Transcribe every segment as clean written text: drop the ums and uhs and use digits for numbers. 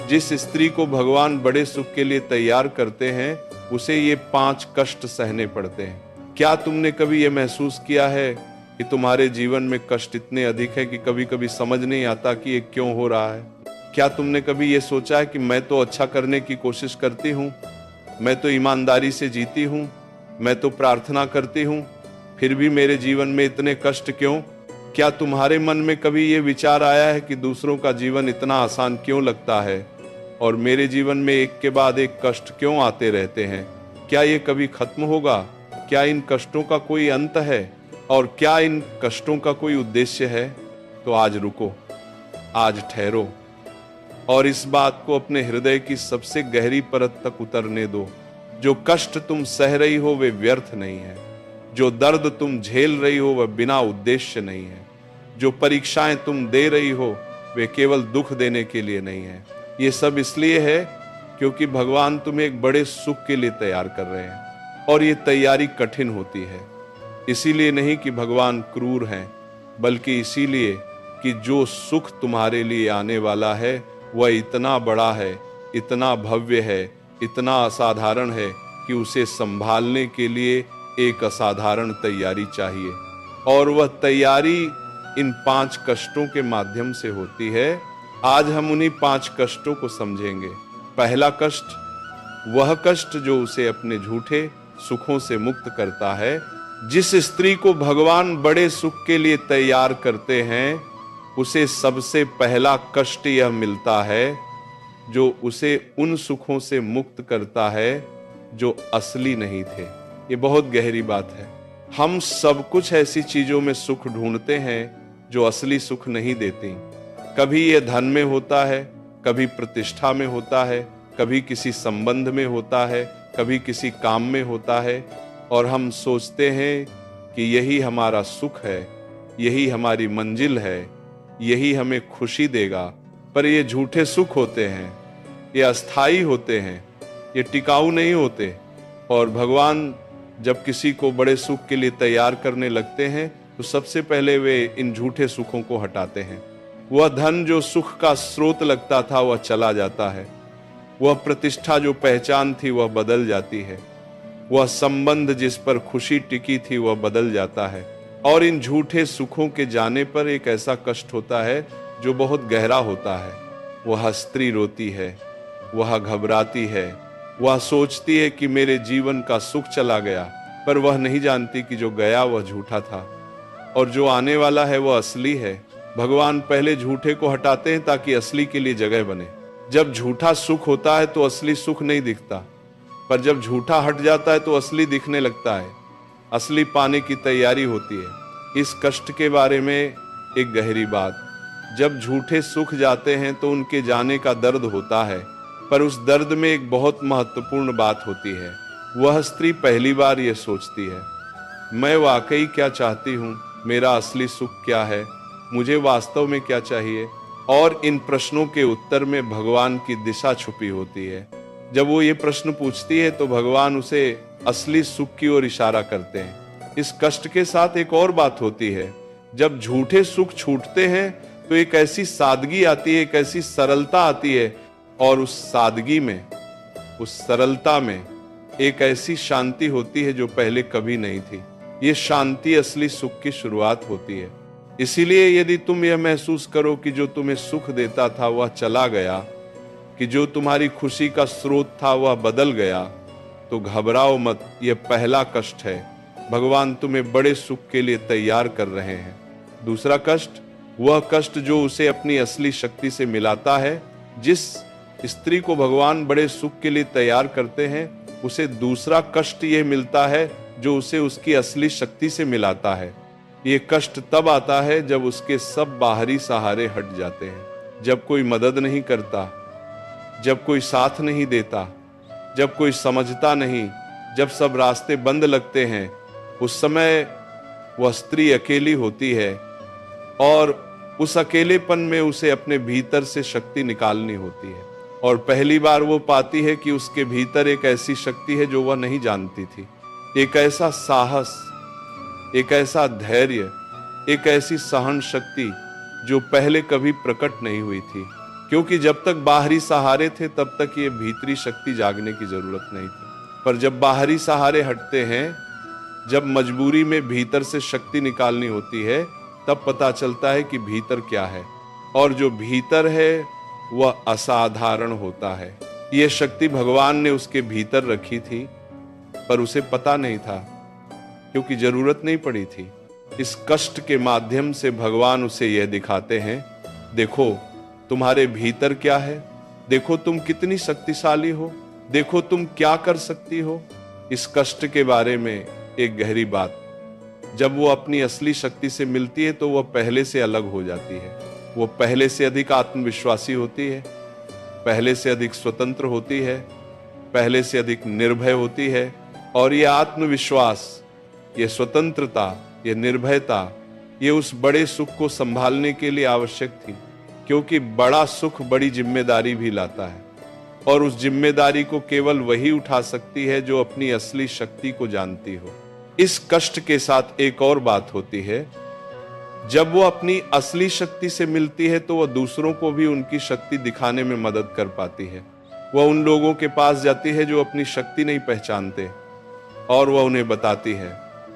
जिस स्त्री को भगवान बड़े सुख के लिए तैयार करते हैं उसे ये 5 कष्ट सहने पड़ते हैं। क्या तुमने कभी ये महसूस किया है कि तुम्हारे जीवन में कष्ट इतने अधिक है कि कभी कभी समझ नहीं आता कि ये क्यों हो रहा है? क्या तुमने कभी ये सोचा है कि मैं तो अच्छा करने की कोशिश करती हूँ, मैं तो ईमानदारी से जीती हूँ, मैं तो प्रार्थना करती हूँ, फिर भी मेरे जीवन में इतने कष्ट क्यों? क्या तुम्हारे मन में कभी ये विचार आया है कि दूसरों का जीवन इतना आसान क्यों लगता है और मेरे जीवन में एक के बाद एक कष्ट क्यों आते रहते हैं? क्या ये कभी खत्म होगा? क्या इन कष्टों का कोई अंत है और क्या इन कष्टों का कोई उद्देश्य है? तो आज रुको, आज ठहरो और इस बात को अपने हृदय की सबसे गहरी परत तक उतरने दो। जो कष्ट तुम सह रही हो वे व्यर्थ नहीं है, जो दर्द तुम झेल रही हो वह बिना उद्देश्य नहीं है, जो परीक्षाएं तुम दे रही हो वे केवल दुख देने के लिए नहीं है। ये सब इसलिए है क्योंकि भगवान तुम्हें एक बड़े सुख के लिए तैयार कर रहे हैं और ये तैयारी कठिन होती है। इसीलिए नहीं कि भगवान क्रूर हैं, बल्कि इसीलिए कि जो सुख तुम्हारे लिए आने वाला है वह इतना बड़ा है, इतना भव्य है, इतना असाधारण है कि उसे संभालने के लिए एक असाधारण तैयारी चाहिए। और वह तैयारी इन 5 कष्टों के माध्यम से होती है। आज हम उन्हीं 5 कष्टों को समझेंगे। पहला कष्ट, वह कष्ट जो उसे अपने झूठे सुखों से मुक्त करता है। जिस स्त्री को भगवान बड़े सुख के लिए तैयार करते हैं उसे सबसे पहला कष्ट यह मिलता है जो उसे उन सुखों से मुक्त करता है जो असली नहीं थे। ये बहुत गहरी बात है। हम सब कुछ ऐसी चीजों में सुख ढूंढते हैं जो असली सुख नहीं देती। कभी ये धन में होता है, कभी प्रतिष्ठा में होता है, कभी किसी संबंध में होता है, कभी किसी काम में होता है और हम सोचते हैं कि यही हमारा सुख है, यही हमारी मंजिल है, यही हमें खुशी देगा। पर ये झूठे सुख होते हैं, ये अस्थाई होते हैं, ये टिकाऊ नहीं होते। और भगवान जब किसी को बड़े सुख के लिए तैयार करने लगते हैं तो सबसे पहले वे इन झूठे सुखों को हटाते हैं। वह धन जो सुख का स्रोत लगता था वह चला जाता है, वह प्रतिष्ठा जो पहचान थी वह बदल जाती है, वह संबंध जिस पर खुशी टिकी थी वह बदल जाता है। और इन झूठे सुखों के जाने पर एक ऐसा कष्ट होता है जो बहुत गहरा होता है। वह स्त्री रोती है, वह घबराती है, वह सोचती है कि मेरे जीवन का सुख चला गया, पर वह नहीं जानती कि जो गया वह झूठा था और जो आने वाला है वह असली है। भगवान पहले झूठे को हटाते हैं ताकि असली के लिए जगह बने। जब झूठा सुख होता है तो असली सुख नहीं दिखता, पर जब झूठा हट जाता है तो असली दिखने लगता है, असली पाने की तैयारी होती है। इस कष्ट के बारे में एक गहरी बात, जब झूठे सुख जाते हैं तो उनके जाने का दर्द होता है, पर उस दर्द में एक बहुत महत्वपूर्ण बात होती है। वह स्त्री पहली बार यह सोचती है, मैं वाकई क्या चाहती हूँ, मेरा असली सुख क्या है, मुझे वास्तव में क्या चाहिए। और इन प्रश्नों के उत्तर में भगवान की दिशा छुपी होती है। जब वो ये प्रश्न पूछती है तो भगवान उसे असली सुख की ओर इशारा करते हैं। इस कष्ट के साथ एक और बात होती है, जब झूठे सुख छूटते हैं तो एक ऐसी सादगी आती है, एक ऐसी सरलता आती है और उस सादगी में, उस सरलता में एक ऐसी शांति होती है जो पहले कभी नहीं थी। ये शांति असली सुख की शुरुआत होती है। इसीलिए यदि तुम यह महसूस करो कि जो तुम्हें सुख देता था वह चला गया, कि जो तुम्हारी खुशी का स्रोत था वह बदल गया, तो घबराओ मत, यह पहला कष्ट है। भगवान तुम्हें बड़े सुख के लिए तैयार कर रहे हैं। दूसरा कष्ट, वह कष्ट जो उसे अपनी असली शक्ति से मिलाता है। जिस स्त्री को भगवान बड़े सुख के लिए तैयार करते हैं उसे दूसरा कष्ट यह मिलता है जो उसे उसकी असली शक्ति से मिलाता है। ये कष्ट तब आता है जब उसके सब बाहरी सहारे हट जाते हैं, जब कोई मदद नहीं करता, जब कोई साथ नहीं देता, जब कोई समझता नहीं, जब सब रास्ते बंद लगते हैं। उस समय वह स्त्री अकेली होती है और उस अकेलेपन में उसे अपने भीतर से शक्ति निकालनी होती है। और पहली बार वो पाती है कि उसके भीतर एक ऐसी शक्ति है जो वह नहीं जानती थी। एक ऐसा साहस, एक ऐसा धैर्य, एक ऐसी सहन शक्ति जो पहले कभी प्रकट नहीं हुई थी। क्योंकि जब तक बाहरी सहारे थे तब तक ये भीतरी शक्ति जागने की जरूरत नहीं थी। पर जब बाहरी सहारे हटते हैं, जब मजबूरी में भीतर से शक्ति निकालनी होती है, तब पता चलता है कि भीतर क्या है। और जो भीतर है वह असाधारण होता है। यह शक्ति भगवान ने उसके भीतर रखी थी, पर उसे पता नहीं था क्योंकि जरूरत नहीं पड़ी थी। इस कष्ट के माध्यम से भगवान उसे यह दिखाते हैं, देखो तुम्हारे भीतर क्या है, देखो तुम कितनी शक्तिशाली हो, देखो तुम क्या कर सकती हो। इस कष्ट के बारे में एक गहरी बात, जब वो अपनी असली शक्ति से मिलती है तो वह पहले से अलग हो जाती है। वो पहले से अधिक आत्मविश्वासी होती है, पहले से अधिक स्वतंत्र होती है, पहले से अधिक निर्भय होती है। और ये आत्मविश्वास, ये स्वतंत्रता, ये निर्भयता, ये उस बड़े सुख को संभालने के लिए आवश्यक थी, क्योंकि बड़ा सुख बड़ी जिम्मेदारी भी लाता है। और उस जिम्मेदारी को केवल वही उठा सकती है जो अपनी असली शक्ति को जानती हो। इस कष्ट के साथ एक और बात होती है, जब वो अपनी असली शक्ति से मिलती है तो वह दूसरों को भी उनकी शक्ति दिखाने में मदद कर पाती है। वह उन लोगों के पास जाती है जो अपनी शक्ति नहीं पहचानते, और वह उन्हें बताती है,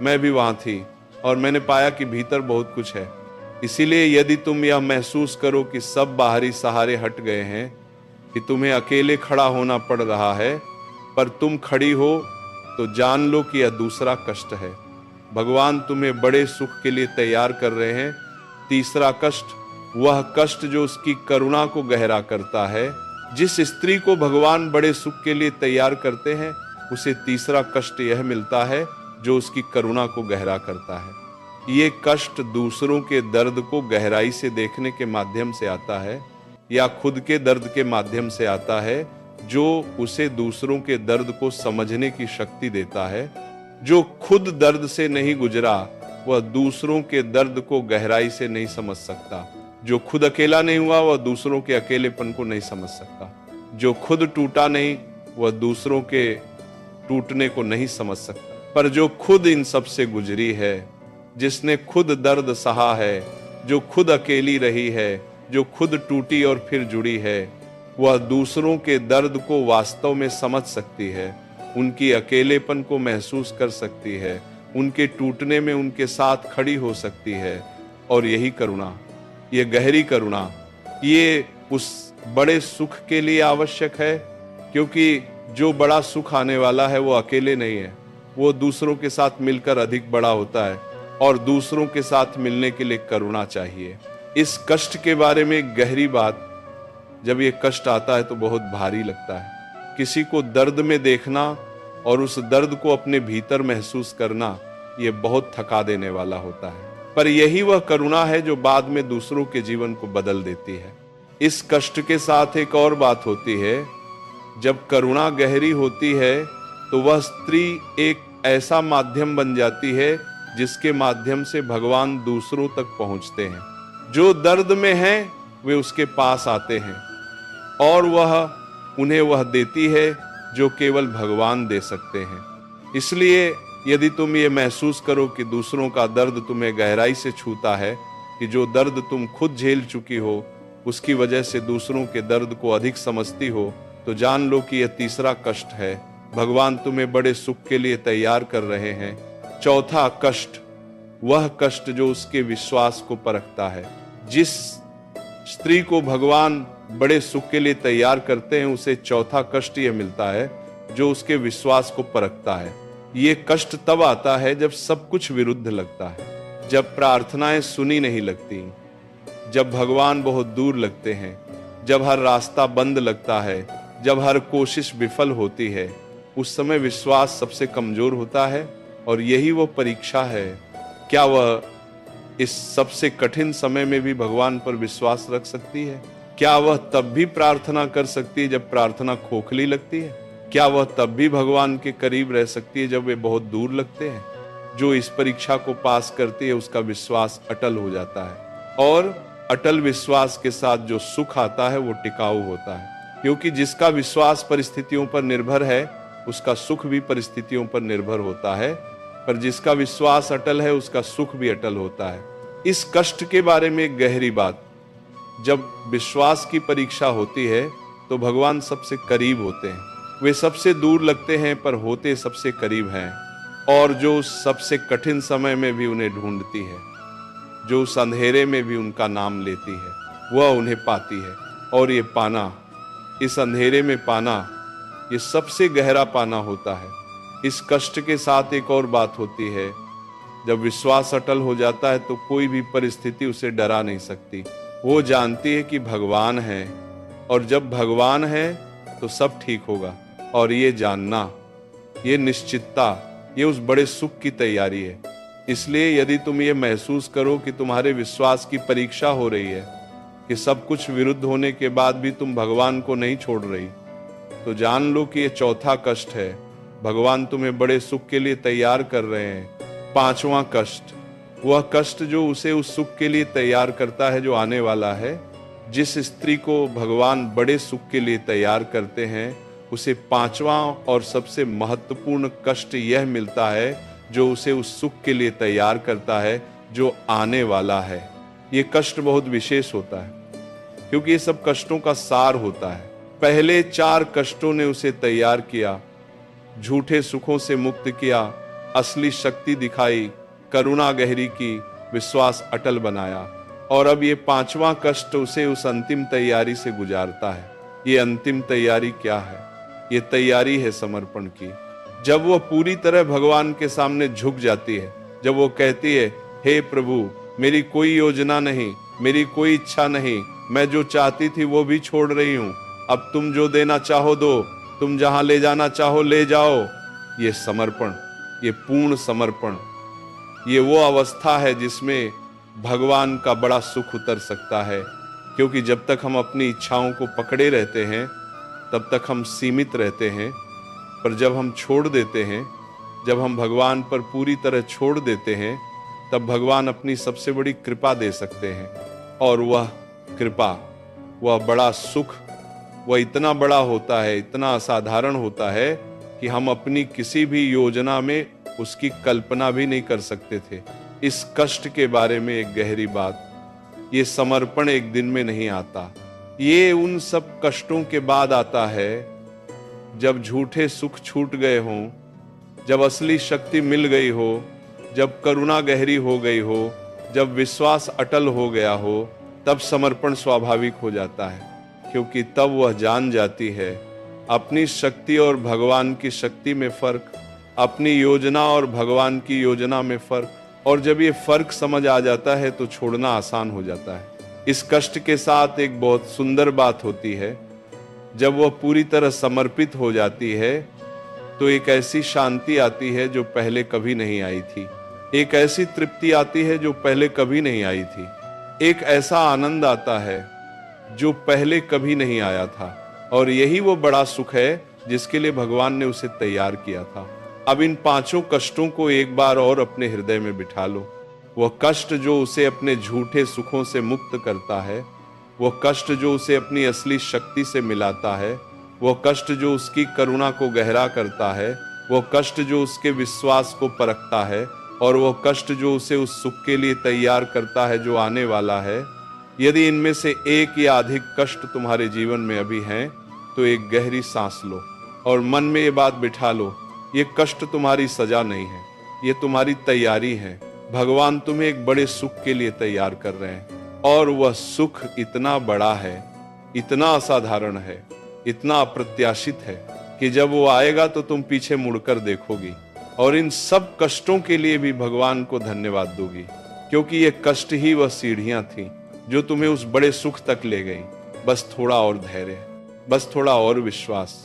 मैं भी वहां थी और मैंने पाया कि भीतर बहुत कुछ है। इसीलिए यदि तुम यह महसूस करो कि सब बाहरी सहारे हट गए हैं, कि तुम्हें अकेले खड़ा होना पड़ रहा है, पर तुम खड़ी हो, तो जान लो कि यह दूसरा कष्ट है। भगवान तुम्हें बड़े सुख के लिए तैयार कर रहे हैं। तीसरा कष्ट, वह कष्ट जो उसकी करुणा को गहरा करता है। जिस स्त्री को भगवान बड़े सुख के लिए तैयार करते हैं, उसे तीसरा कष्ट यह मिलता है जो उसकी करुणा को गहरा करता है। ये कष्ट दूसरों के दर्द को गहराई से देखने के माध्यम से आता है, या खुद के दर्द के माध्यम से आता है, जो उसे दूसरों के दर्द को समझने की शक्ति देता है। जो खुद दर्द से नहीं गुजरा, वह दूसरों के दर्द को गहराई से नहीं समझ सकता। जो खुद अकेला नहीं हुआ, वह दूसरों के अकेलेपन को नहीं समझ सकता। जो खुद टूटा नहीं, वह दूसरों के टूटने को नहीं समझ सकता। पर जो खुद इन सब से गुजरी है, जिसने खुद दर्द सहा है, जो खुद अकेली रही है, जो खुद टूटी और फिर जुड़ी है, वह दूसरों के दर्द को वास्तव में समझ सकती है, उनकी अकेलेपन को महसूस कर सकती है, उनके टूटने में उनके साथ खड़ी हो सकती है। और यही करुणा, ये गहरी करुणा, ये उस बड़े सुख के लिए आवश्यक है, क्योंकि जो बड़ा सुख आने वाला है वो अकेले नहीं है, वो दूसरों के साथ मिलकर अधिक बड़ा होता है। और दूसरों के साथ मिलने के लिए करुणा चाहिए। इस कष्ट के बारे में एक गहरी बात, जब ये कष्ट आता है तो बहुत भारी लगता है। किसी को दर्द में देखना और उस दर्द को अपने भीतर महसूस करना, ये बहुत थका देने वाला होता है। पर यही वह करुणा है जो बाद में दूसरों के जीवन को बदल देती है। इस कष्ट के साथ एक और बात होती है, जब करुणा गहरी होती है तो वह स्त्री एक ऐसा माध्यम बन जाती है जिसके माध्यम से भगवान दूसरों तक पहुंचते हैं। जो दर्द में हैं, वे उसके पास आते हैं और वह उन्हें वह देती है जो केवल भगवान दे सकते हैं। इसलिए यदि तुम ये महसूस करो कि दूसरों का दर्द तुम्हें गहराई से छूता है, कि जो दर्द तुम खुद झेल चुकी हो उसकी वजह से दूसरों के दर्द को अधिक समझती हो, तो जान लो कि यह तीसरा कष्ट है। भगवान तुम्हें बड़े सुख के लिए तैयार कर रहे हैं। चौथा कष्ट, वह कष्ट जो उसके विश्वास को परखता है। जिस स्त्री को भगवान बड़े सुख के लिए तैयार करते हैं, उसे चौथा कष्ट यह मिलता है जो उसके विश्वास को परखता है। ये कष्ट तब आता है जब सब कुछ विरुद्ध लगता है, जब प्रार्थनाएं सुनी नहीं लगती, जब भगवान बहुत दूर लगते हैं, जब हर रास्ता बंद लगता है, जब हर कोशिश विफल होती है। उस समय विश्वास सबसे कमजोर होता है और यही वो परीक्षा है। क्या वह इस सबसे कठिन समय में भी भगवान पर विश्वास रख सकती है? क्या वह तब भी प्रार्थना कर सकती है जब प्रार्थना खोखली लगती है? क्या वह तब भी भगवान के करीब रह सकती है जब वे बहुत दूर लगते हैं? जो इस परीक्षा को पास करती है उसका विश्वास अटल हो जाता है, और अटल विश्वास के साथ जो सुख आता है वो टिकाऊ होता है। क्योंकि जिसका विश्वास परिस्थितियों पर निर्भर है, उसका सुख भी परिस्थितियों पर निर्भर होता है, पर जिसका विश्वास अटल है उसका सुख भी अटल होता है। इस कष्ट के बारे में एक गहरी बात, जब विश्वास की परीक्षा होती है तो भगवान सबसे करीब होते हैं। वे सबसे दूर लगते हैं पर होते सबसे करीब हैं। और जो उस सबसे कठिन समय में भी उन्हें ढूंढती है, जो उस अंधेरे में भी उनका नाम लेती है, वह उन्हें पाती है। और ये पाना, इस अंधेरे में पाना, ये सबसे गहरा पाना होता है। इस कष्ट के साथ एक और बात होती है, जब विश्वास अटल हो जाता है तो कोई भी परिस्थिति उसे डरा नहीं सकती। वो जानती है कि भगवान है, और जब भगवान है तो सब ठीक होगा। और ये जानना, ये निश्चितता, ये उस बड़े सुख की तैयारी है। इसलिए यदि तुम ये महसूस करो कि तुम्हारे विश्वास की परीक्षा हो रही है, कि सब कुछ विरुद्ध होने के बाद भी तुम भगवान को नहीं छोड़ रही, तो जान लो कि ये चौथा कष्ट है। भगवान तुम्हें बड़े सुख के लिए तैयार कर रहे हैं। पांचवा कष्ट, वह कष्ट जो उसे उस सुख के लिए तैयार करता है जो आने वाला है। जिस स्त्री को भगवान बड़े सुख के लिए तैयार करते हैं, उसे पांचवा और सबसे महत्वपूर्ण कष्ट यह मिलता है जो उसे उस सुख के लिए तैयार करता है जो आने वाला है। ये कष्ट बहुत विशेष होता है, क्योंकि ये सब कष्टों का सार होता है। पहले 4 कष्टों ने उसे तैयार किया, झूठे सुखों से मुक्त किया, असली शक्ति दिखाई, करुणा गहरी की, विश्वास अटल बनाया। और अब ये 5वां कष्ट उसे उस अंतिम तैयारी से गुजारता है। ये अंतिम तैयारी क्या है? ये तैयारी है समर्पण की। जब वो पूरी तरह भगवान के सामने झुक जाती है, जब वो कहती है, हे प्रभु, मेरी कोई योजना नहीं, मेरी कोई इच्छा नहीं, मैं जो चाहती थी वो भी छोड़ रही हूं, अब तुम जो देना चाहो दो, तुम जहां ले जाना चाहो ले जाओ। ये समर्पण, ये पूर्ण समर्पण, ये वो अवस्था है जिसमें भगवान का बड़ा सुख उतर सकता है। क्योंकि जब तक हम अपनी इच्छाओं को पकड़े रहते हैं तब तक हम सीमित रहते हैं, पर जब हम छोड़ देते हैं, जब हम भगवान पर पूरी तरह छोड़ देते हैं, तब भगवान अपनी सबसे बड़ी कृपा दे सकते हैं। और वह कृपा, वह बड़ा सुख, वह इतना बड़ा होता है, इतना असाधारण होता है कि हम अपनी किसी भी योजना में उसकी कल्पना भी नहीं कर सकते थे। इस कष्ट के बारे में एक गहरी बात, ये समर्पण एक दिन में नहीं आता। ये उन सब कष्टों के बाद आता है जब झूठे सुख छूट गए हों, जब असली शक्ति मिल गई हो, जब करुणा गहरी हो गई हो, जब विश्वास अटल हो गया हो, तब समर्पण स्वाभाविक हो जाता है। क्योंकि तब वह जान जाती है अपनी शक्ति और भगवान की शक्ति में फर्क, अपनी योजना और भगवान की योजना में फर्क। और जब ये फर्क समझ आ जाता है तो छोड़ना आसान हो जाता है। इस कष्ट के साथ एक बहुत सुंदर बात होती है, जब वह पूरी तरह समर्पित हो जाती है तो एक ऐसी शांति आती है जो पहले कभी नहीं आई थी, एक ऐसी तृप्ति आती है जो पहले कभी नहीं आई थी, एक ऐसा आनंद आता है जो पहले कभी नहीं आया था। और यही वो बड़ा सुख है जिसके लिए भगवान ने उसे तैयार किया था। अब इन 5 कष्टों को एक बार और अपने हृदय में बिठा लो। वह कष्ट जो उसे अपने झूठे सुखों से मुक्त करता है, वह कष्ट जो उसे अपनी असली शक्ति से मिलाता है, वह कष्ट जो उसकी करुणा को गहरा करता है, वह कष्ट जो उसके विश्वास को परखता है, और वह कष्ट जो उसे उस सुख के लिए तैयार करता है जो आने वाला है। यदि इनमें से एक या अधिक कष्ट तुम्हारे जीवन में अभी हैं, तो एक गहरी सांस लो और मन में ये बात बिठा लो, ये कष्ट तुम्हारी सजा नहीं है, ये तुम्हारी तैयारी है। भगवान तुम्हें एक बड़े सुख के लिए तैयार कर रहे हैं, और वह सुख इतना बड़ा है, इतना असाधारण है, इतना अप्रत्याशित है कि जब वो आएगा तो तुम पीछे मुड़कर देखोगी और इन सब कष्टों के लिए भी भगवान को धन्यवाद दोगी। क्योंकि ये कष्ट ही वह सीढ़ियां थी जो तुम्हें उस बड़े सुख तक ले गई। बस थोड़ा और धैर्य, बस थोड़ा और विश्वास,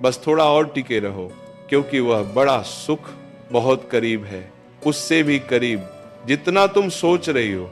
बस थोड़ा और टिके रहो, क्योंकि वह बड़ा सुख बहुत करीब है, उससे भी करीब जितना तुम सोच रही हो।